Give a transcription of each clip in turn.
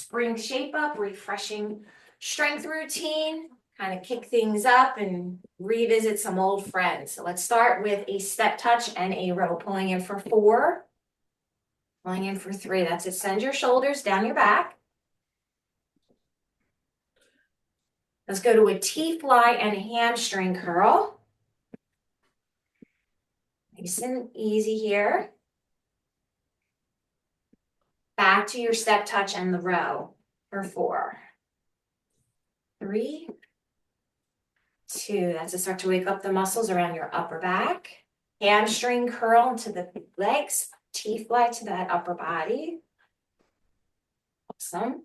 spring shape up, refreshing strength routine, kind of kick things up and revisit some old friends. So let's start with a step touch and a row, pulling in for 4, pulling in for 3. That's it. Send your shoulders down your back. Let's go to a T-fly and a hamstring curl. Nice and easy here. Back to your step touch and the row for 4, 3, 2. That's to start to wake up the muscles around your upper back. Hamstring curl into the legs. T-fly to that upper body. Awesome.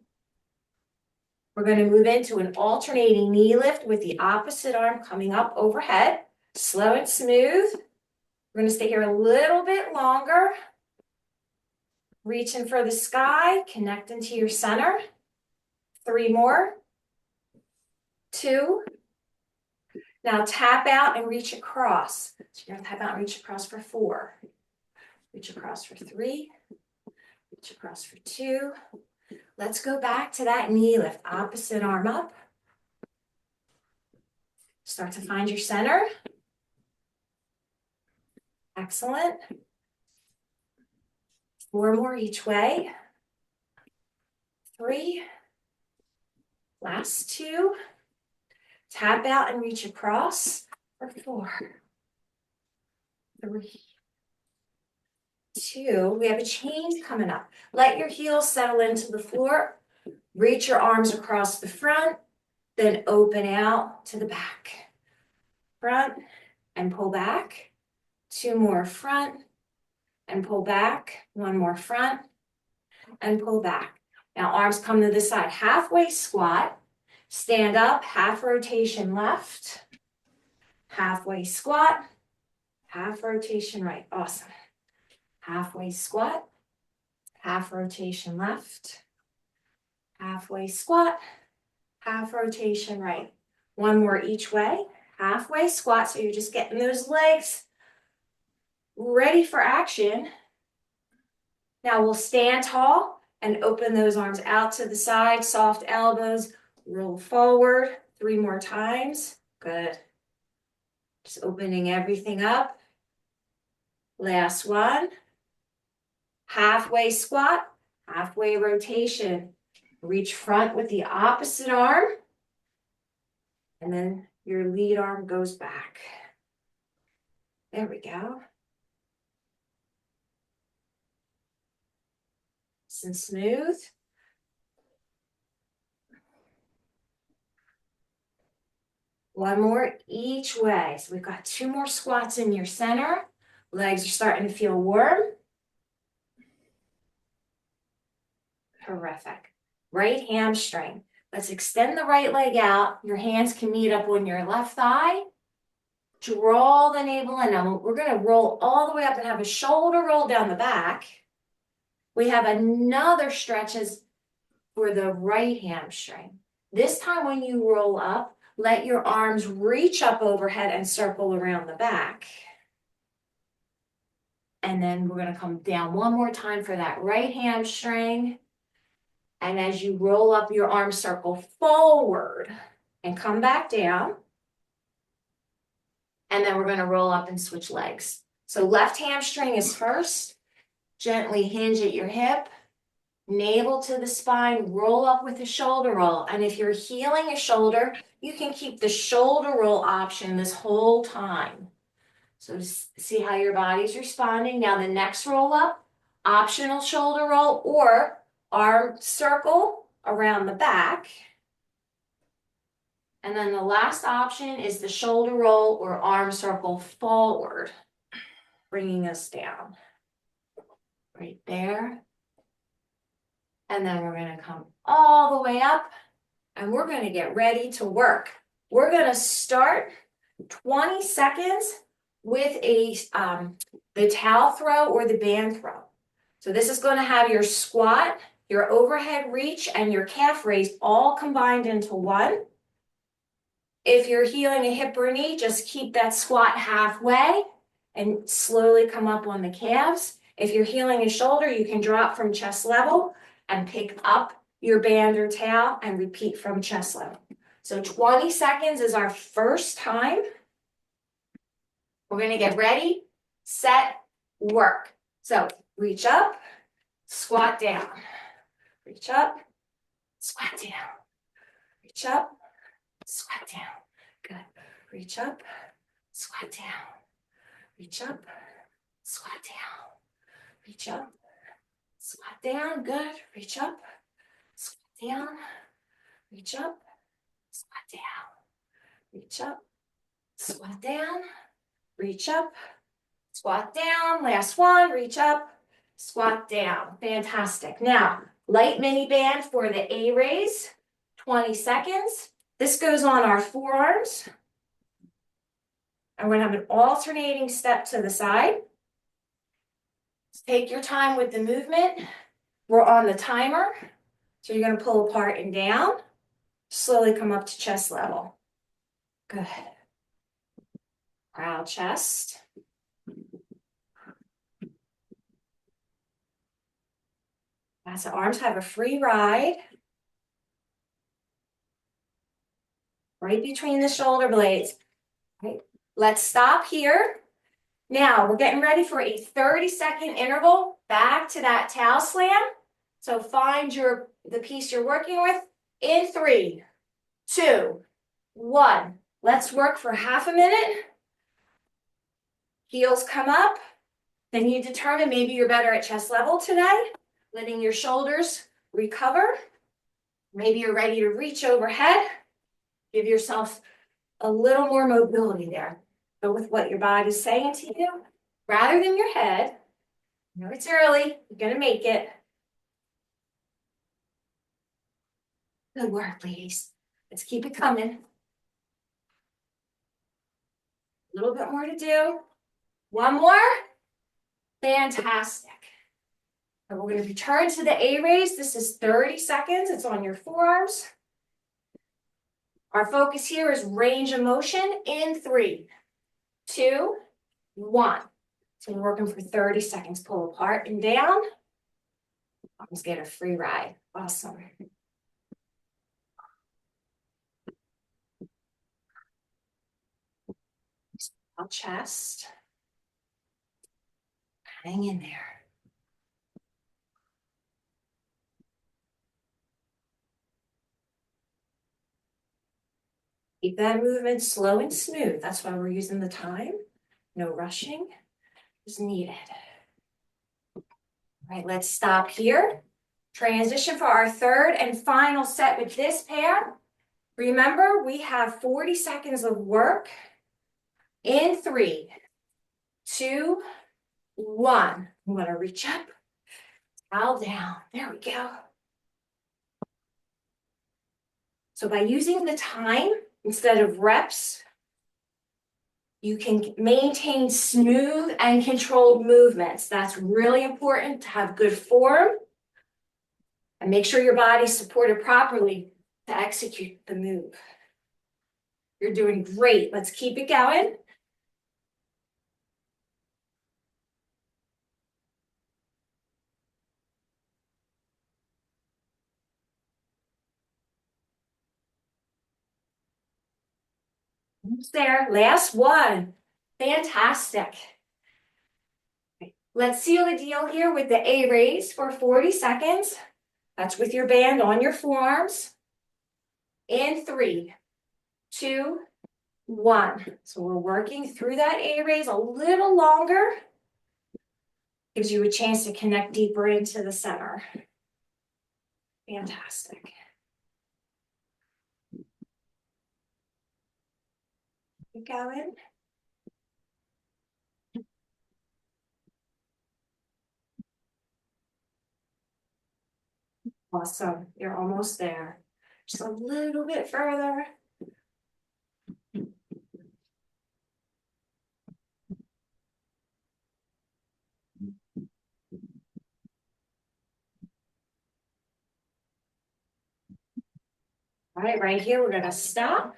We're going to move into an alternating knee lift with the opposite arm coming up overhead. Slow and smooth. We're going to stay here a little bit longer. Reaching for the sky, connecting to your center. 3 more. 2. Now tap out and reach across. So you're going to tap out and reach across for 4. Reach across for 3. Reach across for 2. Let's go back to that knee lift. Opposite arm up. Start to find your center. Excellent. 4 more each way. 3. Last 2. Tap out and reach across for 4. 3. 2. We have a change coming up. Let your heels settle into the floor. Reach your arms across the front, then open out to the back. Front and pull back. 2 more front and pull back. 1 more front and pull back. Now arms come to the side. Halfway squat. Stand up, half rotation left. Halfway squat. Half rotation right. Awesome. Halfway squat, half rotation left, halfway squat, half rotation right. 1 more each way, halfway squat, so you're just getting those legs ready for action. Now we'll stand tall and open those arms out to the side, soft elbows, roll forward. 3 more times, good. Just opening everything up. Last one. Halfway squat, halfway rotation. Reach front with the opposite arm. And then your lead arm goes back. There we go. Nice and smooth. One more each way. So we've got 2 more squats in your center. Legs are starting to feel warm. Terrific. Right hamstring. Let's extend the right leg out. Your hands can meet up on your left thigh. Draw the navel in. Now we're going to roll all the way up and have a shoulder roll down the back. We have another stretch for the right hamstring. This time when you roll up, let your arms reach up overhead and circle around the back. And then we're going to come down one more time for that right hamstring. And as you roll up, your arms circle forward and come back down. And then we're going to roll up and switch legs. So left hamstring is first. Gently hinge at your hip. Navel to the spine. Roll up with a shoulder roll. And if you're healing a shoulder, you can keep the shoulder roll option this whole time. So see how your body's responding. Now the next roll up, optional shoulder roll or arm circle around the back. And then the last option is the shoulder roll or arm circle forward, bringing us down. Right there. And then we're going to come all the way up and we're going to get ready to work. We're going to start 20 seconds with the towel throw or the band throw. So this is going to have your squat, your overhead reach, and your calf raise all combined into one. If you're healing a hip or a knee, just keep that squat halfway and slowly come up on the calves. If you're healing a shoulder, you can drop from chest level and pick up your band or towel, and repeat from chest level. So 20 seconds is our first time. We're gonna get ready, set, work. So reach up, squat down. Reach up, squat down. Reach up, squat down. Good. Reach up, squat down. Reach up, squat down. Reach up, squat down. Good. Reach up, squat down. Reach up, squat down. Reach up, squat down. Reach up, squat down. Last one. Reach up, squat down. Fantastic. Now, light mini band for the A raise. 20 seconds. This goes on our forearms. And we're gonna have an alternating step to the side. Take your time with the movement. We're on the timer. So you're gonna pull apart and down. Slowly come up to chest level. Good. Proud chest. As the arms have a free ride. Right between the shoulder blades. Right. Let's stop here. Now we're getting ready for a 30-second interval back to that towel slam. So find the piece you're working with in 3, 2, 1. Let's work for half a minute. Heels come up. Then you determine maybe you're better at chest level today, letting your shoulders recover. Maybe you're ready to reach overhead. Give yourself a little more mobility there. Go with what your body's saying to you, rather than your head. I know it's early, you're gonna make it. Good work, ladies. Let's keep it coming. A little bit more to do. One more. Fantastic. And we're gonna return to the A raise. This is 30 seconds. It's on your forearms. Our focus here is range of motion in 3, 2, 1. So we're working for 30 seconds. Pull apart and down. Arms get a free ride. Awesome. Chest. Hang in there. Keep that movement slow and smooth. That's why we're using the time. No rushing is needed. All right, let's stop here. Transition for our third and final set with this pair. Remember, we have 40 seconds of work in 3, 2, 1. I'm gonna reach up, towel down. There we go. So by using the time instead of reps, you can maintain smooth and controlled movements. That's really important to have good form and make sure your body's supported properly to execute the move. You're doing great. Let's keep it going. Almost there. Last one. Fantastic. Let's seal the deal here with the A raise for 40 seconds. That's with your band on your forearms. In 3, 2, 1. So we're working through that A raise a little longer. Gives you a chance to connect deeper into the center. Fantastic. Keep going. Awesome. You're almost there. Just a little bit further. All right here, we're gonna stop.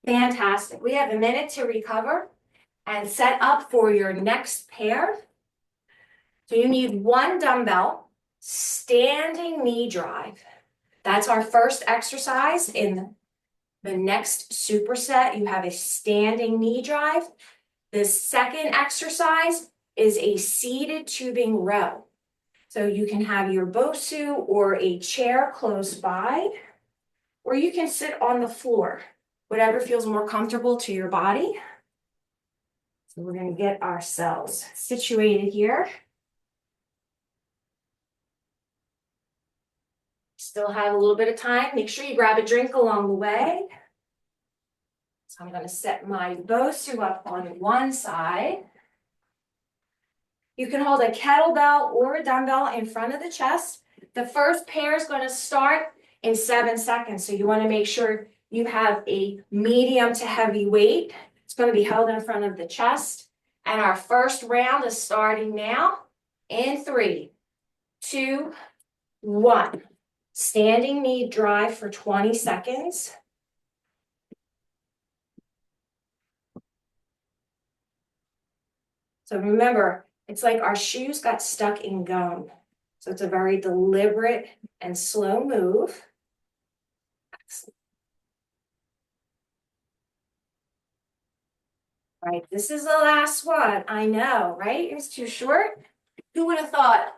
Fantastic. We have a minute to recover and set up for your next pair. So you need 1 dumbbell. Standing knee drive. That's our first exercise. In the next superset, you have a standing knee drive. The second exercise is a seated tubing row. So you can have your Bosu or a chair close by, or you can sit on the floor, whatever feels more comfortable to your body. So we're going to get ourselves situated here. Still have a little bit of time. Make sure you grab a drink along the way. So I'm going to set my Bosu up on one side. You can hold a kettlebell or a dumbbell in front of the chest. The first pair is going to start in 7 seconds. So you want to make sure you have a medium to heavy weight. It's going to be held in front of the chest. And our first round is starting now in 3, 2, 1. Standing knee drive for 20 seconds. So remember, it's like our shoes got stuck in gum. So it's a very deliberate and slow move. All right, this is the last one. I know, right? It's too short. Who would have thought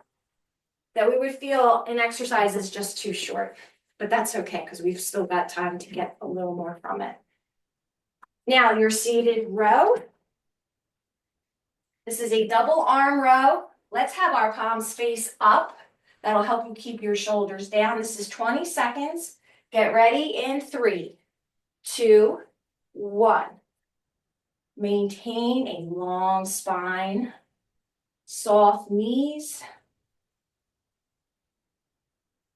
that we would feel an exercise is just too short? But that's okay, because we've still got time to get a little more from it. Now, your seated row. This is a double arm row. Let's have our palms face up. That'll help you keep your shoulders down. This is 20 seconds. Get ready in 3, 2, 1. Maintain a long spine, soft knees.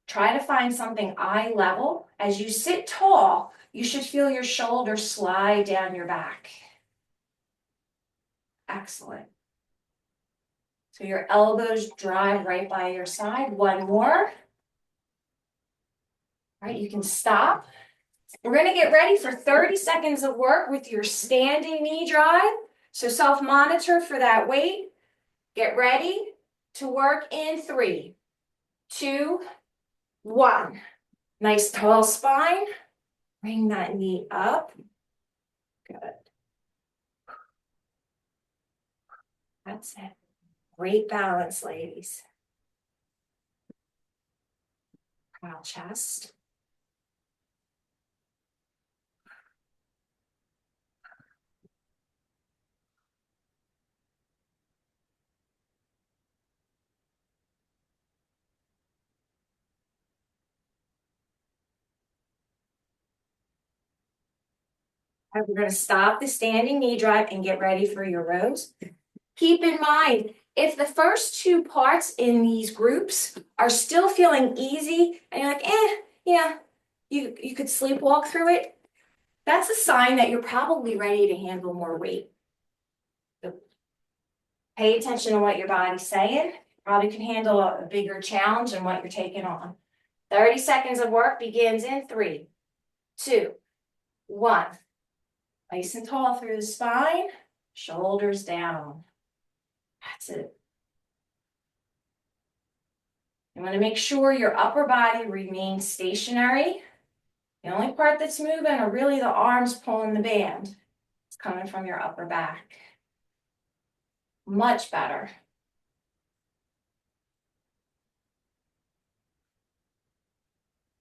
Try to find something eye level. As you sit tall, you should feel your shoulders slide down your back. Excellent. So your elbows drive right by your side. One more. All right, you can stop. We're going to get ready for 30 seconds of work with your standing knee drive. So self-monitor for that weight. Get ready to work in 3, 2, 1. Nice tall spine. Bring that knee up. Good. That's it. Great balance, ladies. Proud chest. All right, we're going to stop the standing knee drive and get ready for your rows. Keep in mind, if the first 2 parts in these groups are still feeling easy and you're like, yeah, you could sleepwalk through it, that's a sign that you're probably ready to handle more weight. So pay attention to what your body's saying. Probably can handle a bigger challenge than what you're taking on. 30 seconds of work begins in 3, 2, 1. Nice and tall through the spine, shoulders down. That's it. You want to make sure your upper body remains stationary. The only part that's moving are really the arms pulling the band. It's coming from your upper back. Much better.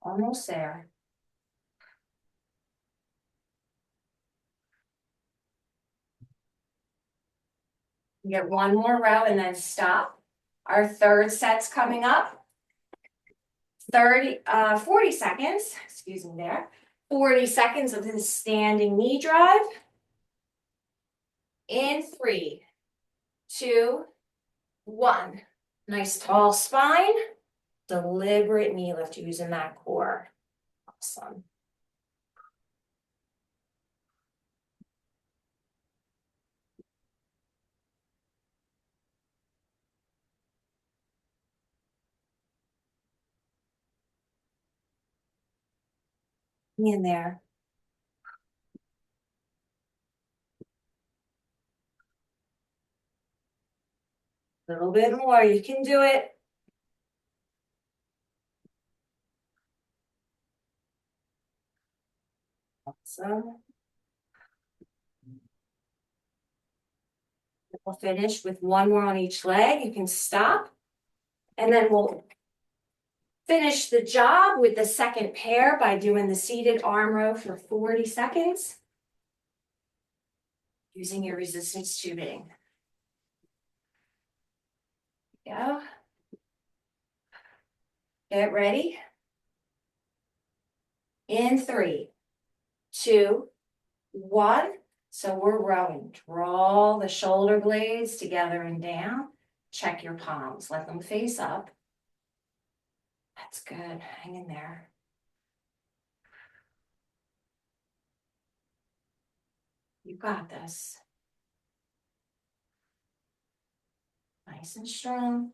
Almost there. You get one more row and then stop. Our third set's coming up. 40 seconds, excuse me there. 40 seconds of this standing knee drive. In 3, 2, 1. Nice tall spine. Deliberate knee lift using that core. Awesome. In there. A little bit more. You can do it. Awesome. We'll finish with one more on each leg. You can stop. And then we'll finish the job with the second pair by doing the seated arm row for 40 seconds. Using your resistance tubing. Go. Get ready. In 3, 2, 1. So we're rowing. Draw the shoulder blades together and down. Check your palms. Let them face up. That's good. Hang in there. You got this. Nice and strong.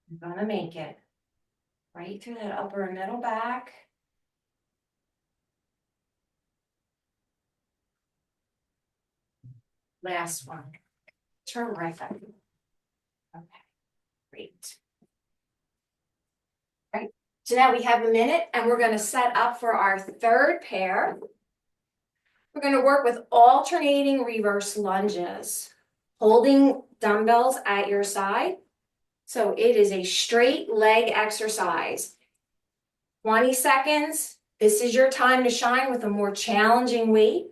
You're gonna make it. Right through that upper and middle back. Last one. Terrific. Okay, great. All right, so now we have a minute and we're gonna set up for our third pair. We're gonna work with alternating reverse lunges, holding dumbbells at your side. So it is a straight leg exercise. 20 seconds. This is your time to shine with a more challenging weight.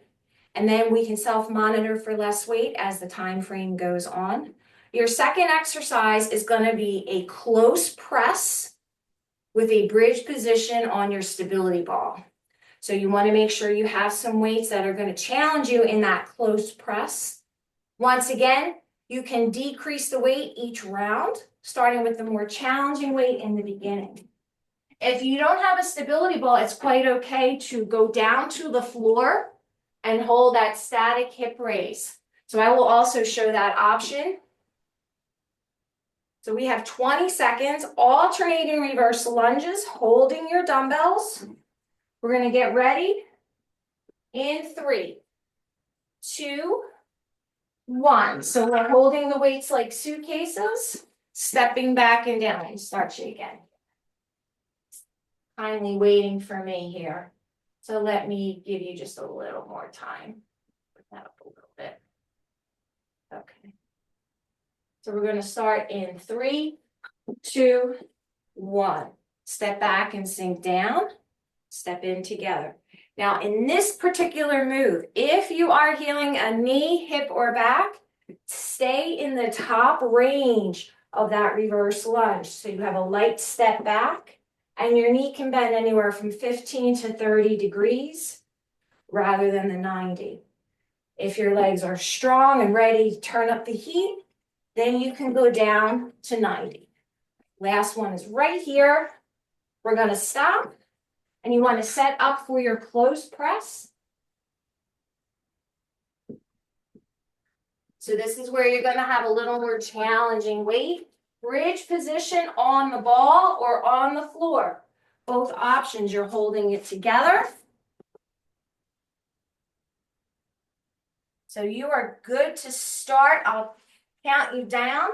And then we can self-monitor for less weight as the time frame goes on. Your second exercise is going to be a close press with a bridge position on your stability ball. So you want to make sure you have some weights that are going to challenge you in that close press. Once again, you can decrease the weight each round, starting with the more challenging weight in the beginning. If you don't have a stability ball, it's quite okay to go down to the floor and hold that static hip raise. So I will also show that option. So we have 20 seconds, alternating reverse lunges, holding your dumbbells. We're going to get ready in 3, 2, 1. So we're holding the weights like suitcases, stepping back and down. Start shaking. Kindly waiting for me here. So let me give you just a little more time. Put that up a little bit. Okay. So we're going to start in 3, 2, 1. Step back and sink down. Step in together. Now in this particular move, if you are healing a knee, hip, or back, stay in the top range of that reverse lunge. So you have a light step back and your knee can bend anywhere from 15 to 30 degrees rather than the 90. If your legs are strong and ready to turn up the heat, then you can go down to 90. Last one is right here. We're going to stop. And you want to set up for your close press. So this is where you're going to have a little more challenging weight. Bridge position on the ball or on the floor. Both options, you're holding it together. So you are good to start. I'll count you down.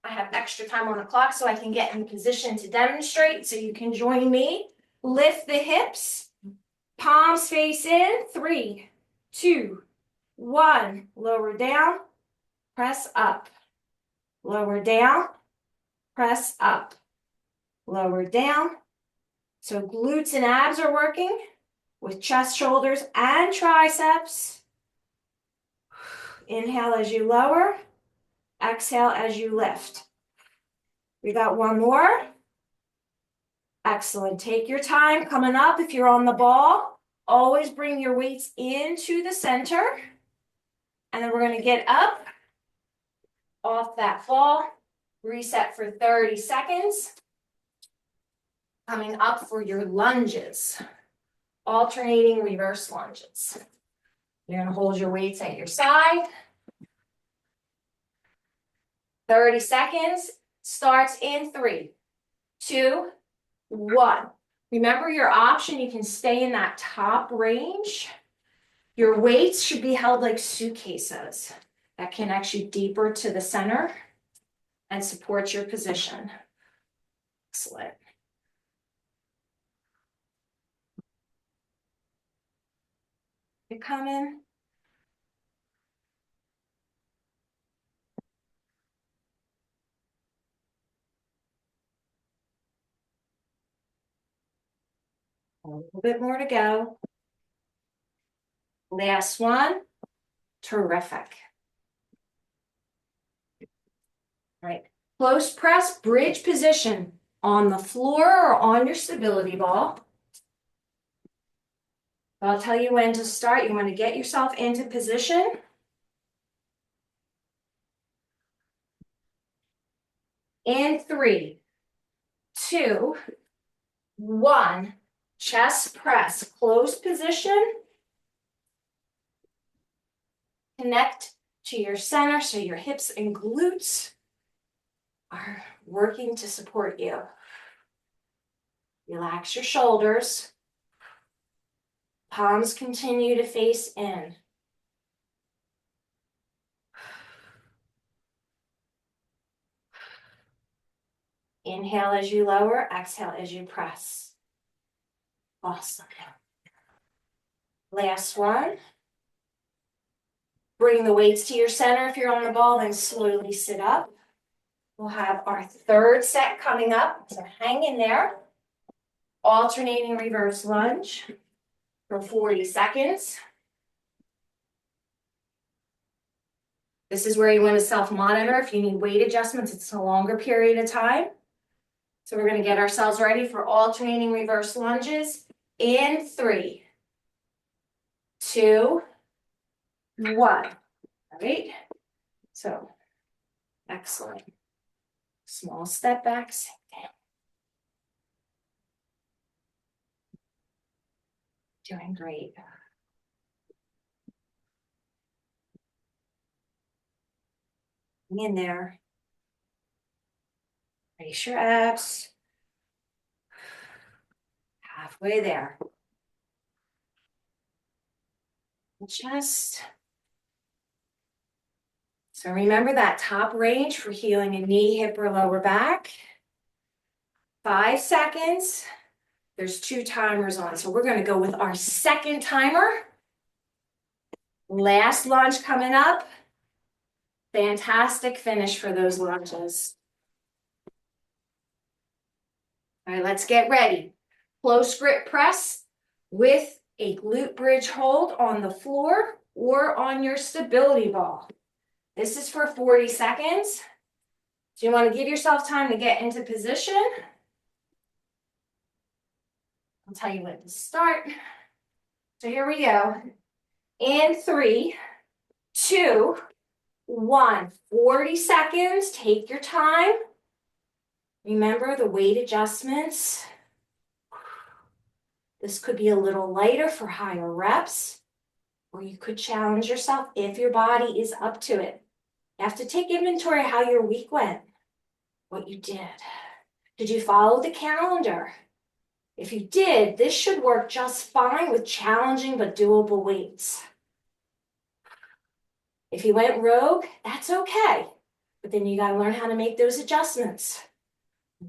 I have extra time on the clock so I can get in position to demonstrate. So you can join me. Lift the hips, palms face in, 3, 2, 1. Lower down, press up. Lower down, press up. Lower down. So glutes and abs are working with chest, shoulders, and triceps. Inhale as you lower, exhale as you lift. We got one more. Excellent. Take your time coming up. If you're on the ball, always bring your weights into the center. And then we're going to get up off that ball. Reset for 30 seconds. Coming up for your lunges. Alternating reverse lunges. You're going to hold your weights at your side. 30 seconds. Starts in 3, 2, 1. Remember your option, you can stay in that top range. Your weights should be held like suitcases that connect you deeper to the center. and support your position. Excellent. You're coming. A little bit more to go. Last one. Terrific. All right. Close press, bridge position on the floor or on your stability ball. I'll tell you when to start. You want to get yourself into position. In 3, 2, 1. Chest press, close position. Connect to your center so your hips and glutes are working to support you. Relax your shoulders. Palms continue to face in. Inhale as you lower, exhale as you press. Awesome. Last one. Bring the weights to your center if you're on the ball, then slowly sit up. We'll have our third set coming up, so hang in there. Alternating reverse lunge for 40 seconds. This is where you want to self-monitor. If you need weight adjustments, it's a longer period of time. So we're going to get ourselves ready for alternating reverse lunges in 3, 2, 1. All right. So, excellent. Small step back, sit down. Doing great. Hang in there. Brace your abs. Halfway there. Just. So remember that top range for healing a knee, hip, or lower back. 5 seconds. There's 2 timers on, so we're going to go with our second timer. Last lunge coming up. Fantastic finish for those lunges. All right, let's get ready. Close grip press with a glute bridge hold on the floor or on your stability ball. This is for 40 seconds. So you want to give yourself time to get into position. I'll tell you when to start. So here we go. In 3, 2, 1. 40 seconds. Take your time. Remember the weight adjustments. This could be a little lighter for higher reps, or you could challenge yourself if your body is up to it. You have to take inventory of how your week went, what you did. Did you follow the calendar? If you did, this should work just fine with challenging but doable weights. If you went rogue, that's okay. But then you got to learn how to make those adjustments.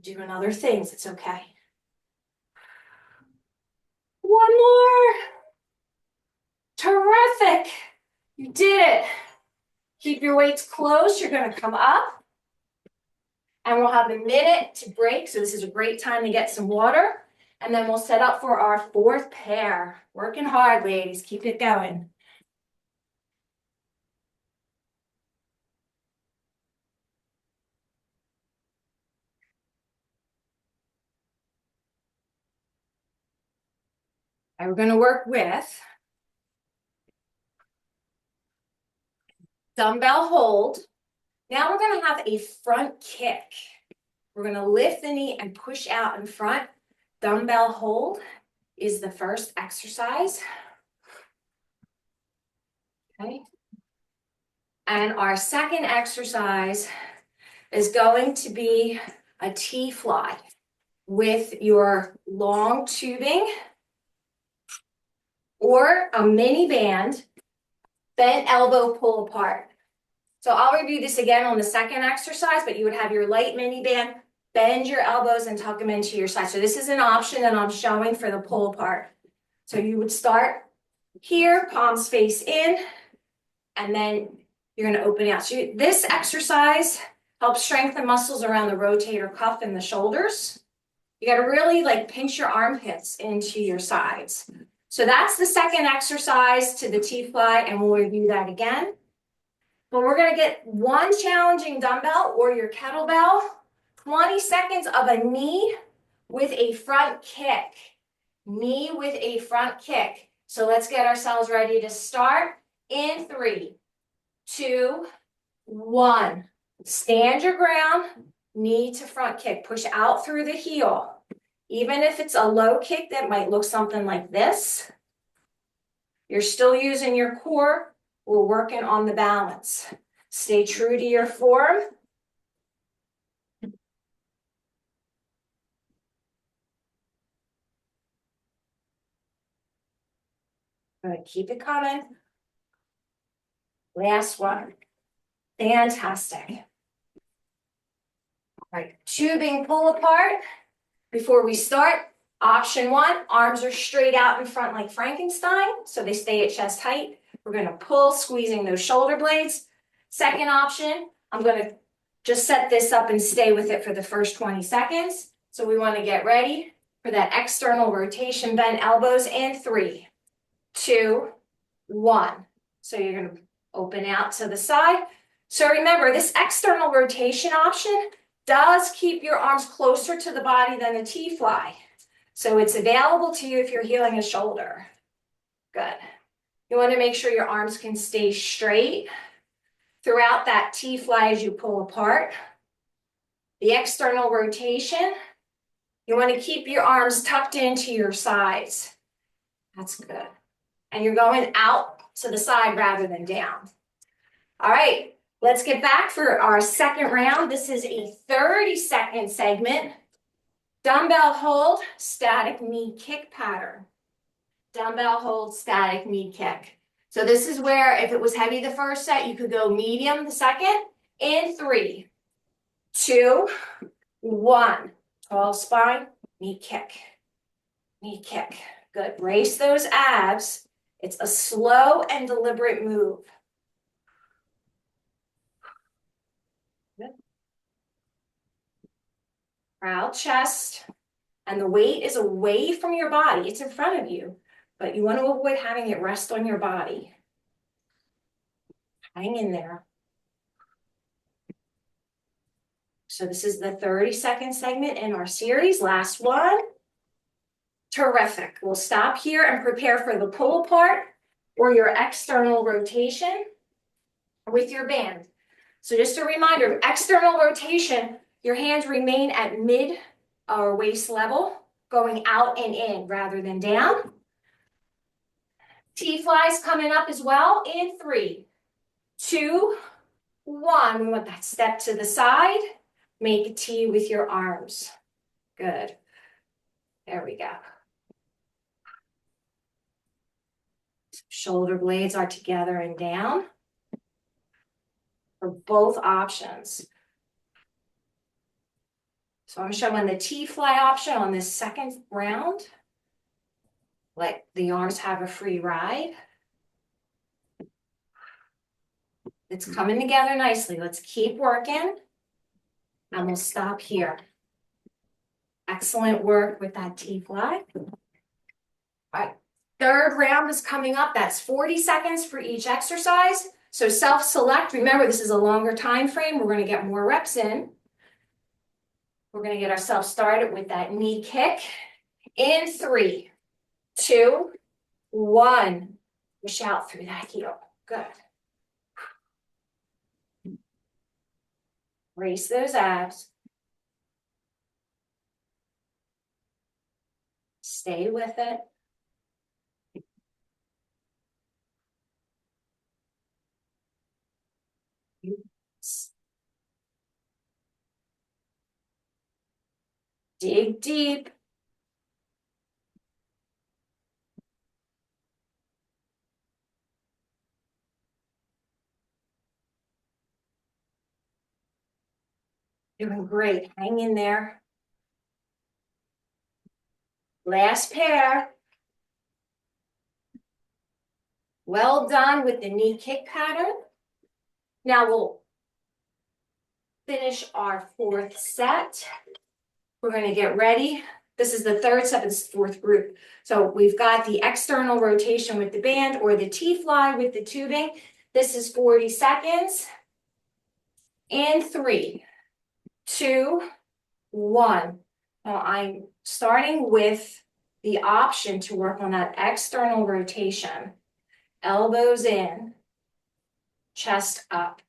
Doing other things, it's okay. One more. Terrific. You did it. Keep your weights close. You're going to come up. And we'll have a minute to break. So this is a great time to get some water. And then we'll set up for our 4th pair. Working hard, ladies. Keep it going. And we're going to work with dumbbell hold. Now we're going to have a front kick. We're going to lift the knee and push out in front. Dumbbell hold is the first exercise. Okay. And our second exercise is going to be a T-fly with your long tubing or a mini band, bent elbow pull apart. So I'll review this again on the second exercise, but you would have your light mini band, bend your elbows and tuck them into your side. So this is an option that I'm showing for the pull part. So you would start here, palms face in, and then you're going to open out. So this exercise helps strengthen muscles around the rotator cuff and the shoulders. You got to really like pinch your armpits into your sides. So that's the second exercise to the T-fly, and we'll review that again. But we're going to get one challenging dumbbell or your kettlebell, 20 seconds of a knee with a front kick. Knee with a front kick. So let's get ourselves ready to start in 3, 2, 1. Stand your ground, knee to front kick. Push out through the heel. Even if it's a low kick that might look something like this, you're still using your core. We're working on the balance. Stay true to your form. Good, keep it coming. Last one. Fantastic. All right, tubing pull apart. Before we start, option 1, arms are straight out in front like Frankenstein, so they stay at chest height. We're going to pull, squeezing those shoulder blades. Second option, I'm going to just set this up and stay with it for the first 20 seconds. So we want to get ready for that external rotation, bend elbows in 3, 2, 1. So you're going to open out to the side. So remember, this external rotation option does keep your arms closer to the body than the T-fly. So it's available to you if you're healing a shoulder. Good. You want to make sure your arms can stay straight throughout that T-fly as you pull apart. The external rotation, you want to keep your arms tucked into your sides. That's good. And you're going out to the side rather than down. All right. Let's get back for our second round. This is a 30-second segment. Dumbbell hold, static knee kick pattern. Dumbbell hold, static knee kick. So this is where if it was heavy the first set, you could go medium the second. In 3, 2, 1. Tall spine, knee kick. Knee kick. Good. Brace those abs. It's a slow and deliberate move. Proud chest, and the weight is away from your body. It's in front of you, but you want to avoid having it rest on your body. Hang in there. So this is the 30-second segment in our series. Last one. Terrific. We'll stop here and prepare for the pull apart or your external rotation with your band. So just a reminder, external rotation, your hands remain at mid or waist level, going out and in rather than down. T-flies coming up as well in 3, 2, 1. We want that step to the side. Make a T with your arms. Good. There we go. Shoulder blades are together and down for both options. So I'm showing the T-fly option on this second round. Let the arms have a free ride. It's coming together nicely. Let's keep working. And we'll stop here. Excellent work with that T-fly. All right. Third round is coming up. That's 40 seconds for each exercise. So self-select. Remember, this is a longer time frame. We're going to get more reps in. We're going to get ourselves started with that knee kick. In 3, 2, 1. Push out through that heel. Good. Brace those abs. Stay with it. Dig deep. Doing great. Hang in there. Last pair. Well done with the knee kick pattern. Now we'll finish our fourth set. We're going to get ready. This is the third set of this fourth group. So we've got the external rotation with the band or the T-fly with the tubing. This is 40 seconds. In 3, 2, 1. Now I'm starting with the option to work on that external rotation. Elbows in, chest up.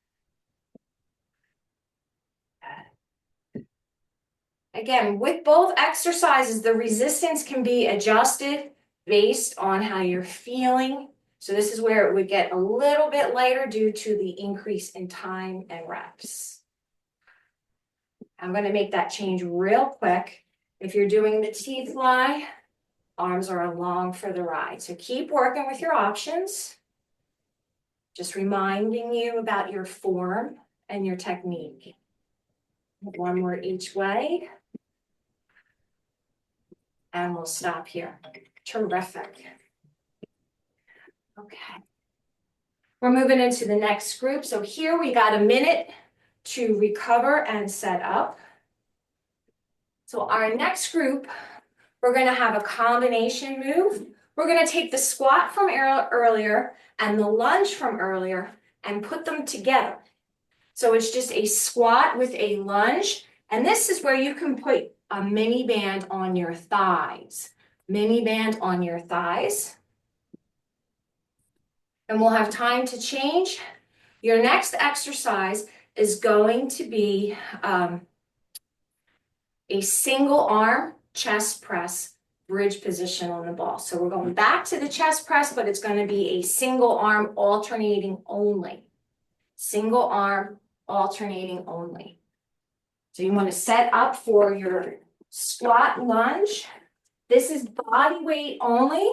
Again, with both exercises, the resistance can be adjusted based on how you're feeling. So this is where it would get a little bit lighter due to the increase in time and reps. I'm going to make that change real quick. If you're doing the T-fly, arms are along for the ride. So keep working with your options. Just reminding you about your form and your technique. One more each way. And we'll stop here. Terrific. Okay. We're moving into the next group. So here we got a minute to recover and set up. So our next group, we're going to have a combination move. We're going to take the squat from earlier and the lunge from earlier and put them together. So it's just a squat with a lunge. And this is where you can put a mini band on your thighs. Mini band on your thighs. And we'll have time to change. Your next exercise is going to be a single arm chest press bridge position on the ball. So we're going back to the chest press, but it's going to be a single arm alternating only. Single arm alternating only. So you want to set up for your squat lunge. This is body weight only.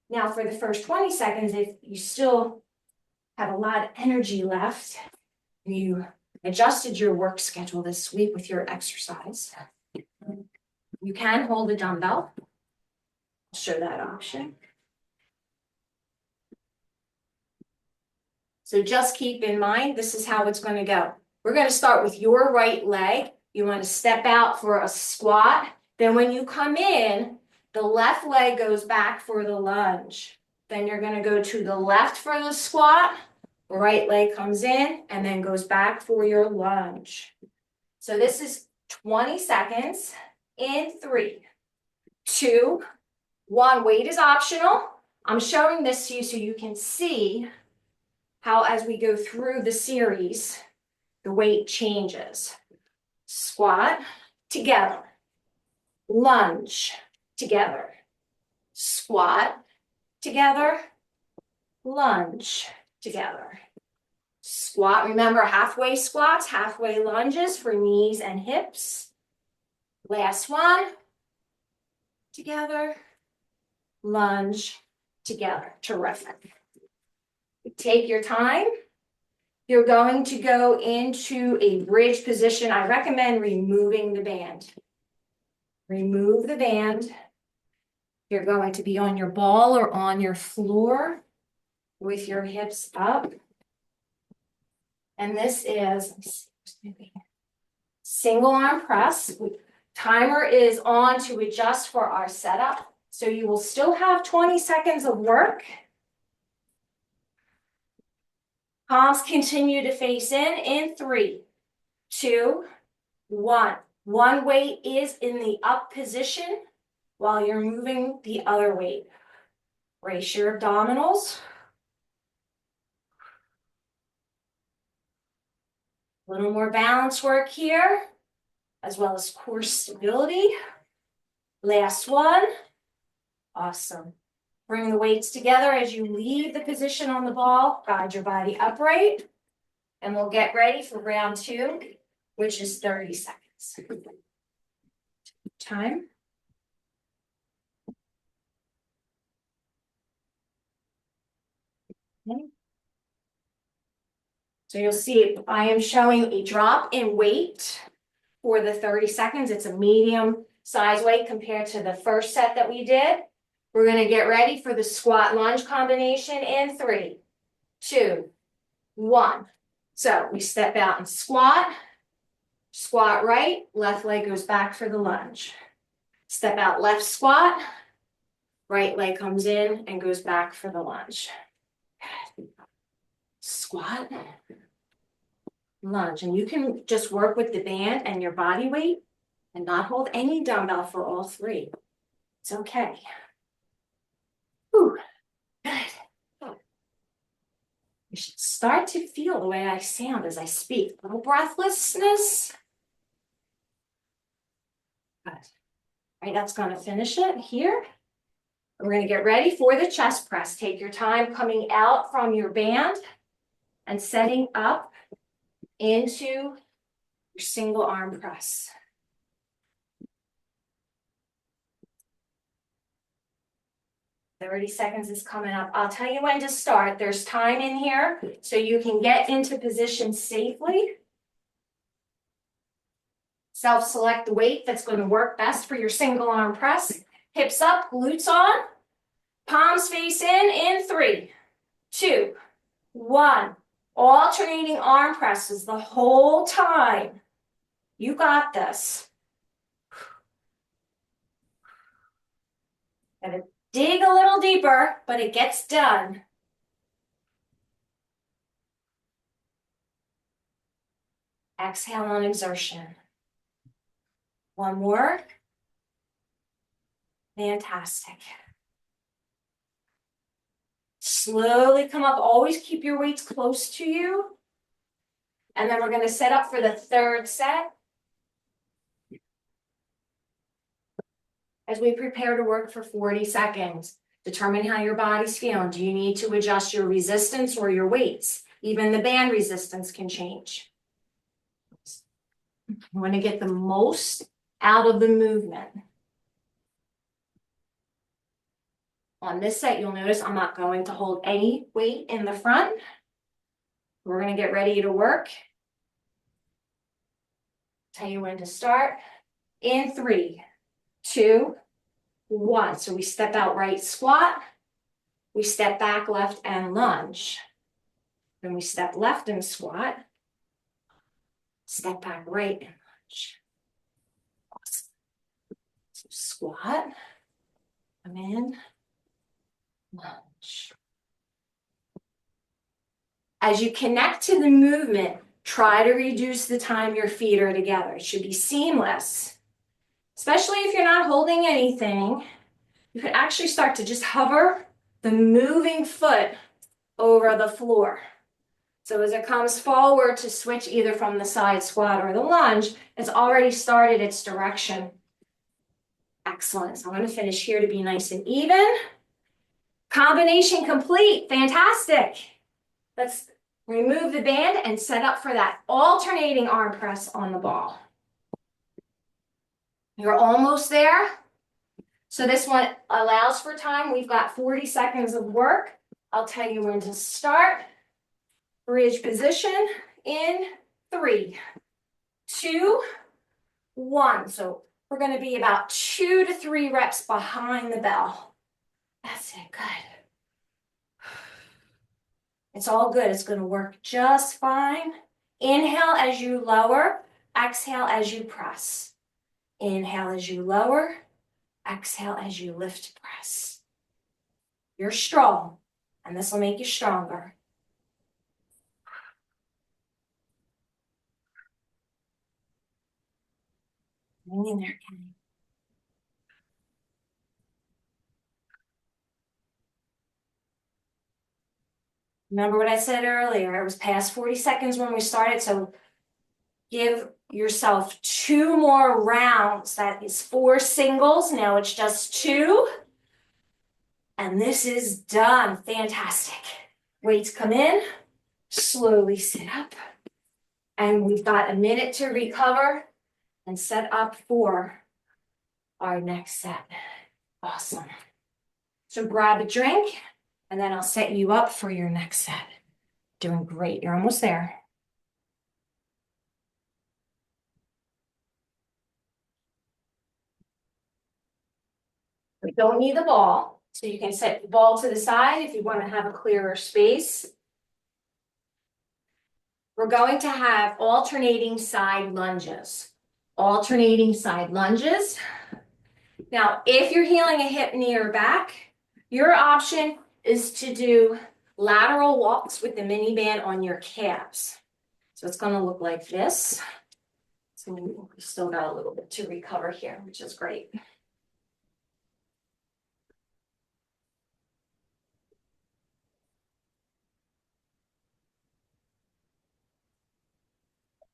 Now for the first 20 seconds, if you still have a lot of energy left, you adjusted your work schedule this week with your exercise, you can hold a dumbbell. I'll show that option. So just keep in mind, this is how it's going to go. We're going to start with your right leg. You want to step out for a squat. Then when you come in, the left leg goes back for the lunge. Then you're going to go to the left for the squat. Right leg comes in and then goes back for your lunge. So this is 20 seconds in 3, 2, 1. Weight is optional. I'm showing this to you so you can see how as we go through the series, the weight changes. Squat, together. Lunge, together. Squat, together. Lunge, together. Squat, remember halfway squats, halfway lunges for knees and hips. Last one. Together. Lunge, together. Terrific. Take your time. You're going to go into a bridge position. I recommend removing the band. Remove the band. You're going to be on your ball or on your floor with your hips up. And this is single arm press. Timer is on to adjust for our setup. So you will still have 20 seconds of work. Palms continue to face in 3, 2, 1. One weight is in the up position while you're moving the other weight. Brace your abdominals. A little more balance work here, as well as core stability. Last one. Awesome. Bring the weights together as you leave the position on the ball. Guide your body upright. And we'll get ready for round 2, which is 30 seconds. Time. Okay. So you'll see I am showing a drop in weight for the 30 seconds. It's a medium size weight compared to the first set that we did. We're gonna get ready for the squat lunge combination in 3, 2, 1. So we step out and squat, squat right, left leg goes back for the lunge. Step out, left squat, right leg comes in and goes back for the lunge. Squat, lunge, and you can just work with the band and your body weight and not hold any dumbbell for all 3. It's okay. Whew. Good. You should start to feel the way I sound as I speak. A little breathlessness. Good. All right, that's going to finish it here. We're going to get ready for the chest press. Take your time coming out from your band and setting up into your single arm press. 30 seconds is coming up. I'll tell you when to start. There's time in here so you can get into position safely. Self-select the weight that's going to work best for your single arm press. Hips up, glutes on, palms face in 3, 2, 1. Alternating arm presses the whole time. You got this. Gotta dig a little deeper, but it gets done. Exhale on exertion. One more. Fantastic. Slowly come up. Always keep your weights close to you. And then we're going to set up for the third set. As we prepare to work for 40 seconds, determine how your body's feeling. Do you need to adjust your resistance or your weights? Even the band resistance can change. You want to get the most out of the movement. On this set, you'll notice I'm not going to hold any weight in the front. We're going to get ready to work. Tell you when to start. In 3, 2, 1. So we step out right squat. We step back left and lunge. Then we step left and squat. Step back right and lunge. Awesome. So squat. Come in. Lunge. As you connect to the movement, try to reduce the time your feet are together. It should be seamless. Especially if you're not holding anything, you could actually start to just hover the moving foot over the floor. So as it comes forward to switch either from the side squat or the lunge, it's already started its direction. Excellent. So I'm going to finish here to be nice and even. Combination complete. Fantastic. Let's remove the band and set up for that alternating arm press on the ball. You're almost there. So this one allows for time. We've got 40 seconds of work. I'll tell you when to start. Bridge position in 3, 2, 1. So we're going to be about 2 to 3 reps behind the bell. That's it. Good. It's all good. It's going to work just fine. Inhale as you lower. Exhale as you press. Inhale as you lower. Exhale as you lift, press. You're strong, and this will make you stronger. Hang in there, Kenny. Remember what I said earlier, it was past 40 seconds when we started, so give yourself 2 more rounds. That is 4 singles, now it's just 2. And this is done. Fantastic. Weights come in, slowly sit up. And we've got a minute to recover and set up for our next set. Awesome. So grab a drink, and then I'll set you up for your next set. Doing great. You're almost there. We don't need the ball, so you can set the ball to the side if you want to have a clearer space. We're going to have alternating side lunges. Alternating side lunges. Now, if you're healing a hip, knee, or back, your option is to do lateral walks with the mini band on your calves. So it's going to look like this. So we still got a little bit to recover here, which is great.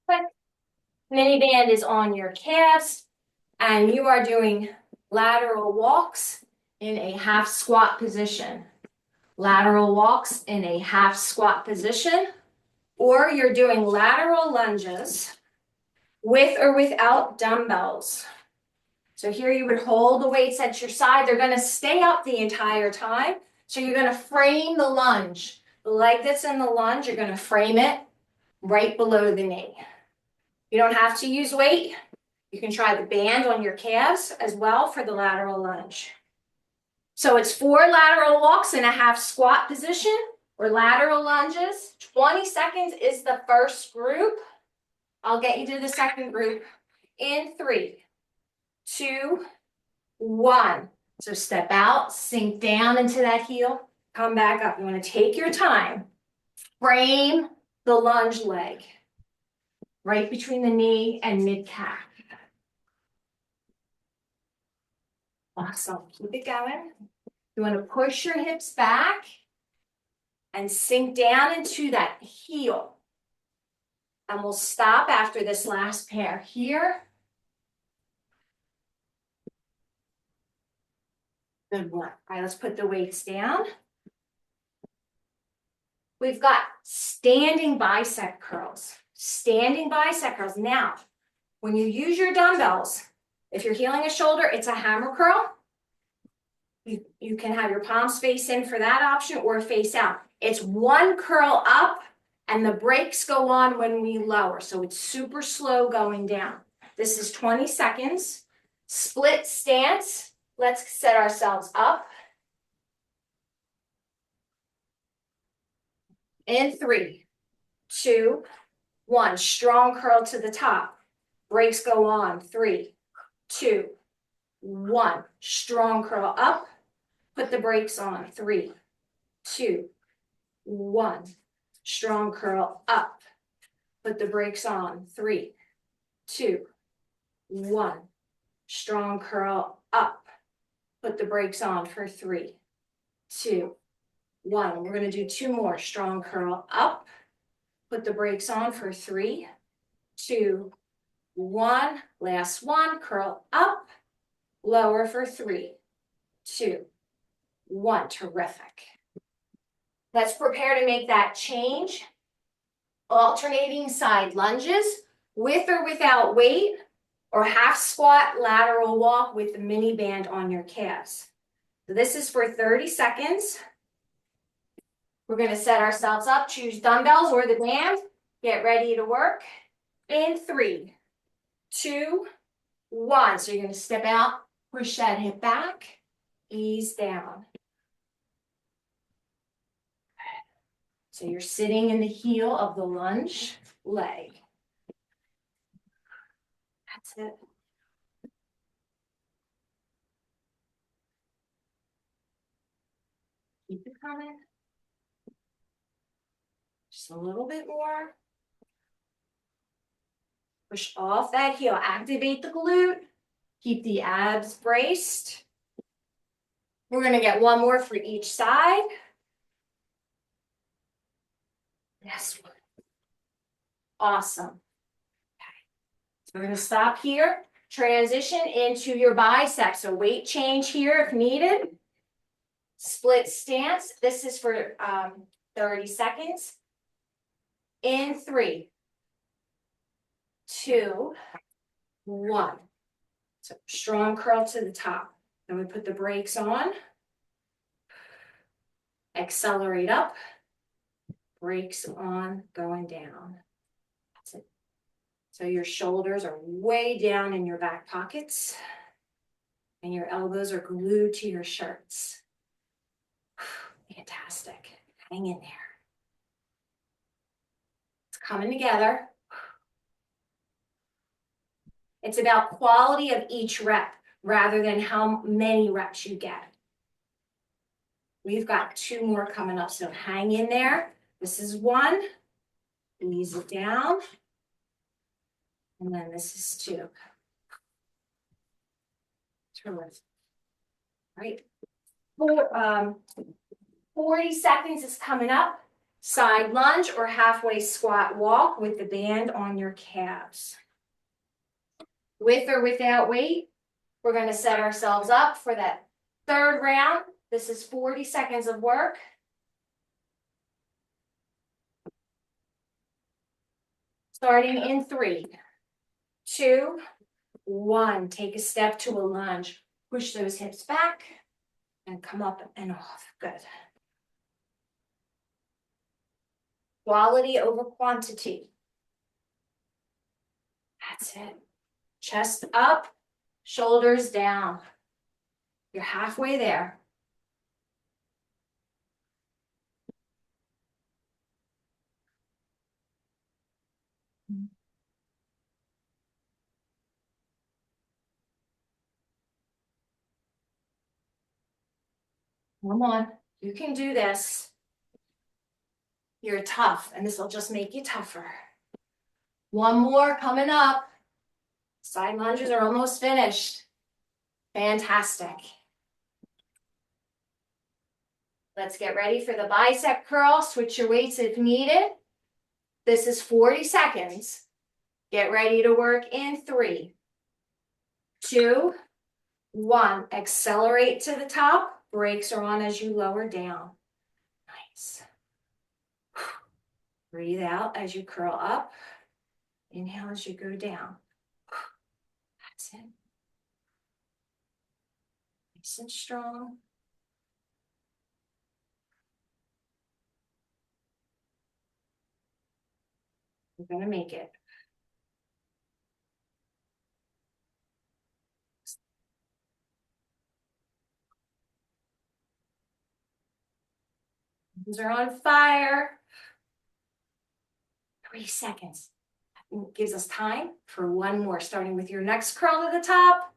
Quick. Mini band is on your calves, and you are doing lateral walks in a half squat position. Lateral walks in a half squat position, or you're doing lateral lunges with or without dumbbells. So here you would hold the weights at your side. They're going to stay up the entire time. So you're going to frame the lunge. The leg that's in the lunge, you're going to frame it right below the knee. You don't have to use weight. You can try the band on your calves as well for the lateral lunge. So it's 4 lateral walks in a half squat position or lateral lunges. 20 seconds is the first group. I'll get you to the second group in 3, 2, 1. So step out, sink down into that heel, come back up. You want to take your time. Frame the lunge leg right between the knee and mid-calf. Awesome. Keep it going. You want to push your hips back and sink down into that heel. And we'll stop after this last pair here. Good one. All right, let's put the weights down. We've got standing bicep curls. Standing bicep curls. Now, when you use your dumbbells, if you're healing a shoulder, it's a hammer curl. You can have your palms face in for that option or face out. It's 1 curl up and the brakes go on when we lower. So it's super slow going down. This is 20 seconds. Split stance. Let's set ourselves up. In 3, 2, 1. Strong curl to the top. Brakes go on. 3, 2, 1. Strong curl up. Put the brakes on. 3, 2, 1. Strong curl up. Put the brakes on. 3, 2, 1. Strong curl up. Put the brakes on for 3, 2, 1. We're going to do 2 more. Strong curl up. Put the brakes on for 3, 2, 1. Last one. Curl up. Lower for 3, 2, 1. Terrific. Let's prepare to make that change. Alternating side lunges with or without weight, or half squat lateral walk with the mini band on your calves. So this is for 30 seconds. We're going to set ourselves up, choose dumbbells or the band. Get ready to work. In 3, 2, 1. So you're going to step out, push that hip back, ease down. So you're sitting in the heel of the lunge leg. That's it. Keep it coming. Just a little bit more. Push off that heel. Activate the glute. Keep the abs braced. We're going to get 1 more for each side. Yes. Awesome. Okay. So we're going to stop here. Transition into your biceps. So weight change here if needed. Split stance. This is for 30 seconds. In 3, 2, 1. So strong curl to the top. Then we put the brakes on. Accelerate up. Brakes on, going down. That's it. So your shoulders are way down in your back pockets. and your elbows are glued to your shirts. Fantastic. Hang in there. It's coming together. It's about quality of each rep rather than how many reps you get. We've got 2 more coming up, so hang in there. This is 1. Ease it down. And then this is 2. Terrific. Right. 40 seconds is coming up. Side lunge or halfway squat walk with the band on your calves. With or without weight, we're going to set ourselves up for that 3rd round. This is 40 seconds of work. Starting in 3, 2, 1. Take a step to a lunge. Push those hips back and come up and off. Good. Quality over quantity. That's it. Chest up, shoulders down. You're halfway there. Come on, you can do this. You're tough, and this will just make you tougher. 1 more coming up. Side lunges are almost finished. Fantastic. Let's get ready for the bicep curl. Switch your weights if needed. This is 40 seconds. Get ready to work in 3, 2, 1. Accelerate to the top. Brakes are on as you lower down. Nice. Breathe out as you curl up. Inhale as you go down. That's it. Nice and strong. You're going to make it. Hands are on fire. 3 seconds. That gives us time for 1 more, starting with your next curl to the top.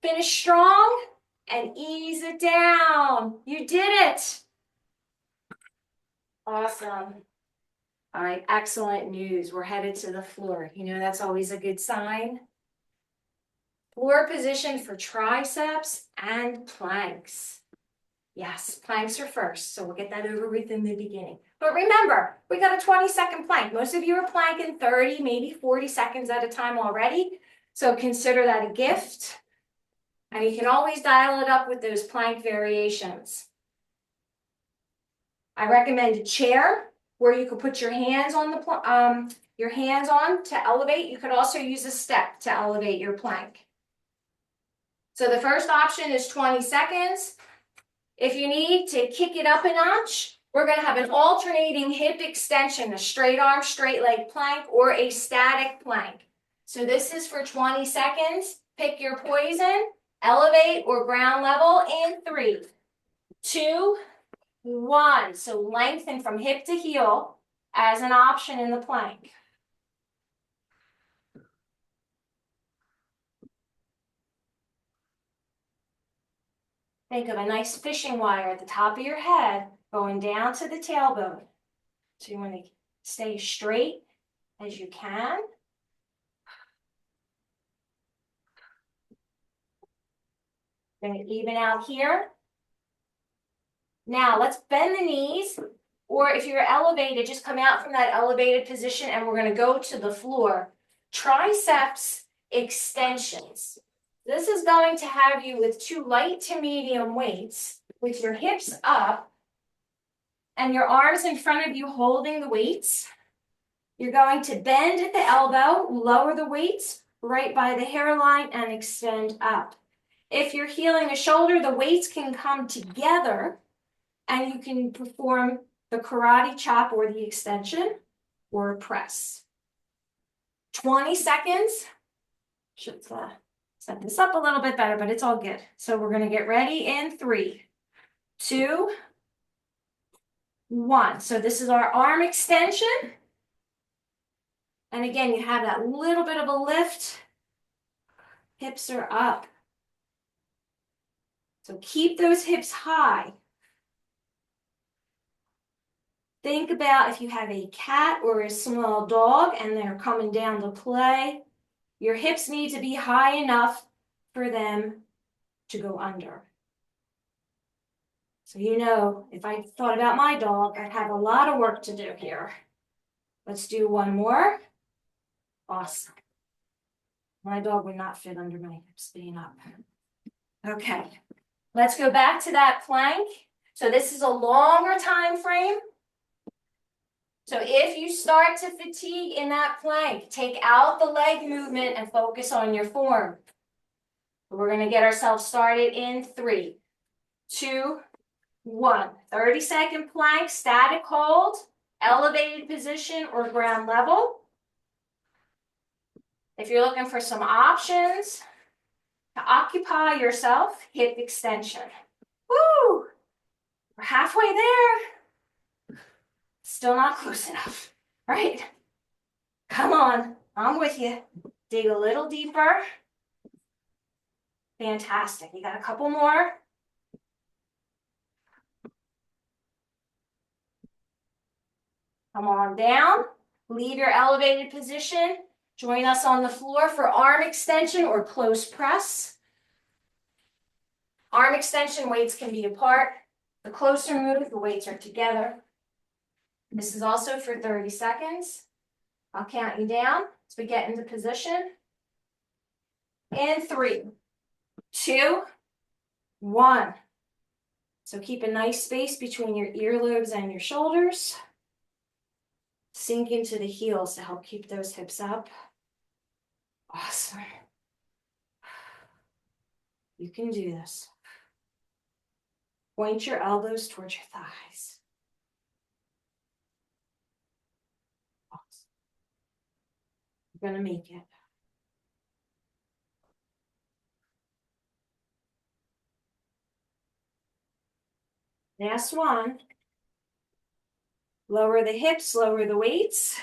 Finish strong and ease it down. You did it. Awesome. All right, excellent news. We're headed to the floor. You know, that's always a good sign. Floor position for triceps and planks. Yes, planks are first, so we'll get that over with in the beginning. But remember, we got a 20-second plank. Most of you are planking 30, maybe 40 seconds at a time already. So consider that a gift. And you can always dial it up with those plank variations. I recommend a chair where you could put your hands on the to elevate. You could also use a step to elevate your plank. So the first option is 20 seconds. If you need to kick it up a notch, we're going to have an alternating hip extension, a straight arm, straight leg plank, or a static plank. So this is for 20 seconds. Pick your poison, elevate or ground level in 3, 2, 1. So lengthen from hip to heel as an option in the plank. Think of a nice fishing wire at the top of your head going down to the tailbone. So you want to stay as straight as you can. Going to even out here. Now let's bend the knees, or if you're elevated, just come out from that elevated position and we're going to go to the floor. Triceps extensions. This is going to have you with 2 light to medium weights with your hips up and your arms in front of you holding the weights. You're going to bend at the elbow, lower the weights right by the hairline and extend up. If you're healing a shoulder, the weights can come together and you can perform the karate chop or the extension or press. 20 seconds. Set this up a little bit better, but it's all good. So we're gonna get ready in 3, 2, 1. So this is our arm extension. And again, you have that little bit of a lift. Hips are up. So keep those hips high. Think about if you have a cat or a small dog and they're coming down to play, your hips need to be high enough for them to go under. So you know, if I thought about my dog, I'd have a lot of work to do here. Let's do one more. Awesome. My dog would not fit under my hips being up. Okay, let's go back to that plank. So this is a longer time frame. So if you start to fatigue in that plank, take out the leg movement and focus on your form. We're going to get ourselves started in 3, 2, 1. 30-second plank, static hold, elevated position or ground level. If you're looking for some options to occupy yourself, hip extension. Woo! We're halfway there. Still not close enough, right? Come on, I'm with you. Dig a little deeper. Fantastic. You got a couple more. Come on down. Leave your elevated position. Join us on the floor for arm extension or close press. Arm extension, weights can be apart. The closer move, the weights are together. This is also for 30 seconds. I'll count you down as we get into position. In 3, 2, 1. So keep a nice space between your earlobes and your shoulders. Sink into the heels to help keep those hips up. Awesome. You can do this. Point your elbows towards your thighs. Awesome. You're gonna make it. Last one. Lower the hips, lower the weights.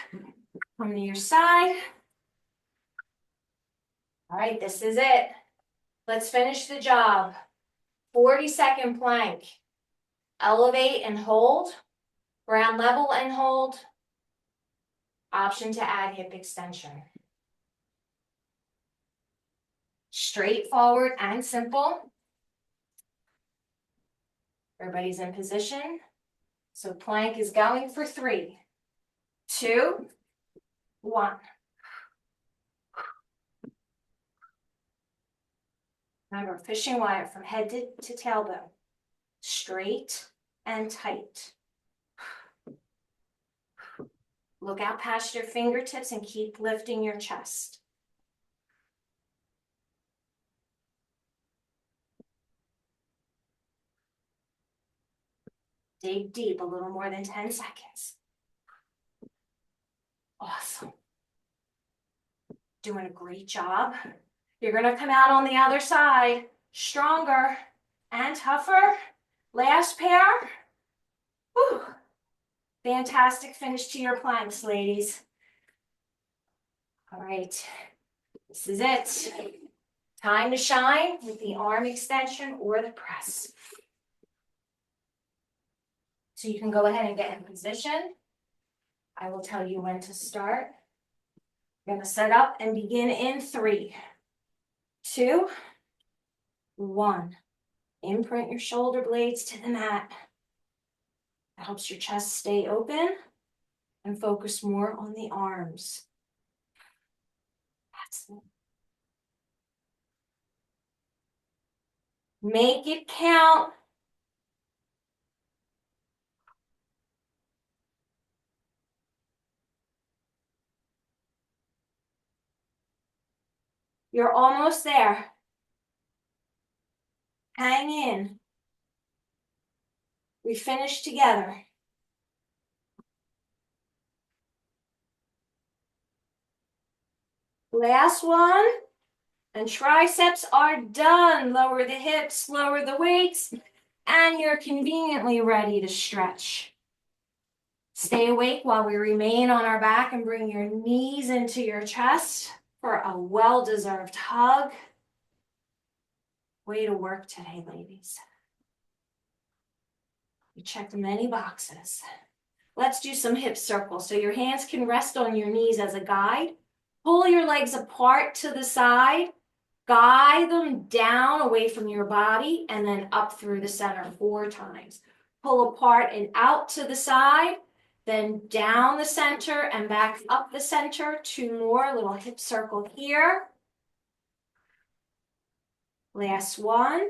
Come to your side. All right, this is it. Let's finish the job. 40-second plank. Elevate and hold. Ground level and hold. Option to add hip extension. Straightforward and simple. Everybody's in position. So plank is going for 3, 2, 1. Remember, fishing wire from head to tailbone. Straight and tight. Look out past your fingertips and keep lifting your chest. Dig deep, a little more than 10 seconds. Awesome. Doing a great job. You're gonna come out on the other side, stronger and tougher. Last pair. Whew. Fantastic finish to your planks, ladies. All right, this is it. Time to shine with the arm extension or the press. So you can go ahead and get in position. I will tell you when to start. You're gonna set up and begin in 3, 2, 1. Imprint your shoulder blades to the mat. That helps your chest stay open and focus more on the arms. That's it. Make it count. You're almost there. Hang in. We finish together. Last one. And triceps are done. Lower the hips, lower the weights, and you're conveniently ready to stretch. Stay awake while we remain on our back and bring your knees into your chest for a well-deserved hug. Way to work today, ladies. You checked many boxes. Let's do some hip circles. So your hands can rest on your knees as a guide. Pull your legs apart to the side. Guide them down away from your body and then up through the center 4 times. Pull apart and out to the side, then down the center and back up the center. 2 more, little hip circle here. Last one.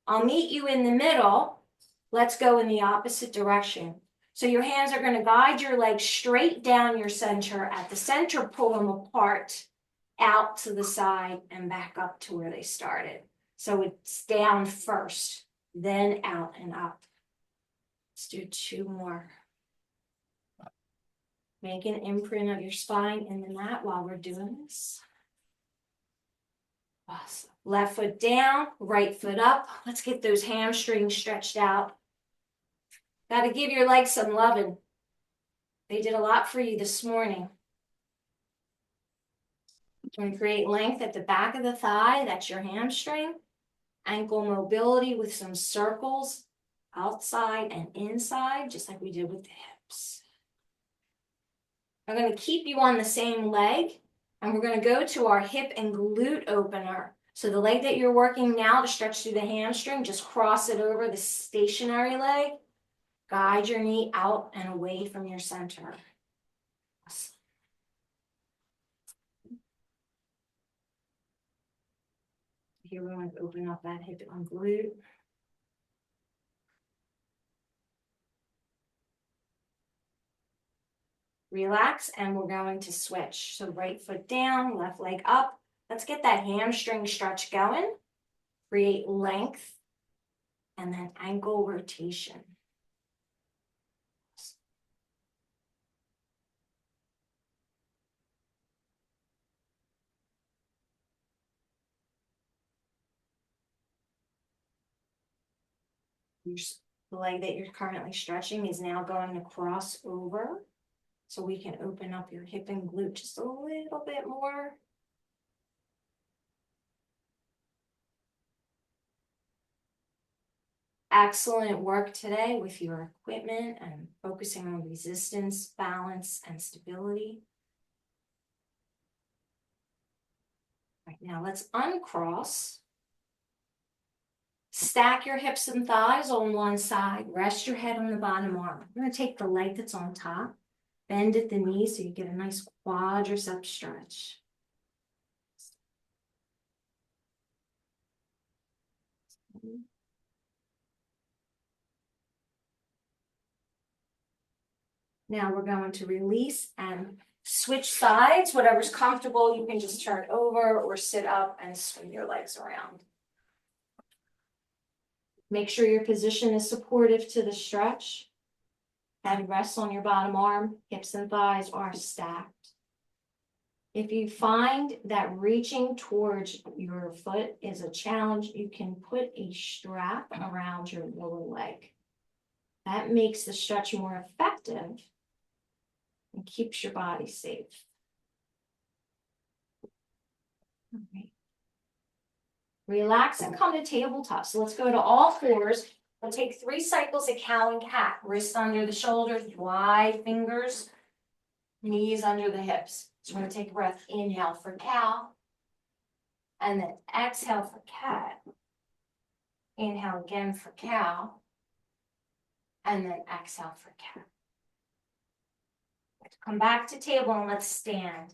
I'll meet you in the middle. Let's go in the opposite direction. So your hands are going to guide your legs straight down your center. At the center, pull them apart, out to the side and back up to where they started. So it's down first, then out and up. Let's do 2 more. Make an imprint of your spine in the mat while we're doing this. Awesome. Left foot down, right foot up. Let's get those hamstrings stretched out. Got to give your legs some loving. They did a lot for you this morning. You're going to create length at the back of the thigh. That's your hamstring. Ankle mobility with some circles outside and inside, just like we did with the hips. I'm going to keep you on the same leg, and we're going to go to our hip and glute opener. So the leg that you're working now to stretch through the hamstring, just cross it over the stationary leg. Guide your knee out and away from your center. Here we're going to open up that hip and glute. Relax, and we're going to switch. So right foot down, left leg up. Let's get that hamstring stretch going. Create length, and then ankle rotation. The leg that you're currently stretching is now going to cross over. So we can open up your hip and glute just a little bit more. Excellent work today with your equipment and focusing on resistance, balance, and stability. Right now, let's uncross. Stack your hips and thighs on one side. Rest your head on the bottom arm. We're going to take the leg that's on top. Bend at the knee so you get a nice quadricep stretch. Now we're going to release and switch sides. Whatever's comfortable, you can just turn over or sit up and swing your legs around. Make sure your position is supportive to the stretch. Head rests on your bottom arm. Hips and thighs are stacked. If you find that reaching towards your foot is a challenge, you can put a strap around your lower leg. That makes the stretch more effective and keeps your body safe. All right. Relax and come to tabletop. So let's go to all fours. We'll take 3 cycles of cow and cat. Wrists under the shoulders, wide fingers, knees under the hips. So we're going to take a breath. Inhale for cow. And then exhale for cat. Inhale again for cow. And then exhale for cat. Come back to table and let's stand.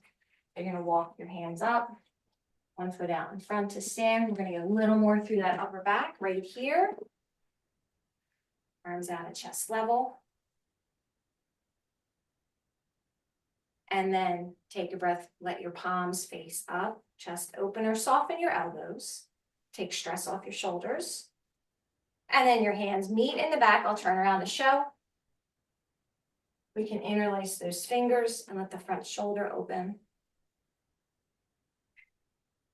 You're going to walk your hands up. 1 foot out in front to stand. We're going to get a little more through that upper back right here. Arms out at chest level. And then take a breath. Let your palms face up. Chest open or soften your elbows. Take stress off your shoulders. And then your hands meet in the back. I'll turn around to show. We can interlace those fingers and let the front shoulder open.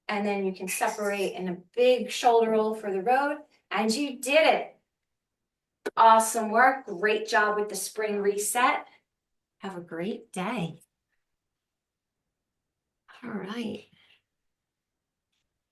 and then you can separate in a big shoulder roll for the road, and you did it. Awesome work. Great job with the spring reset. Have a great day. All right.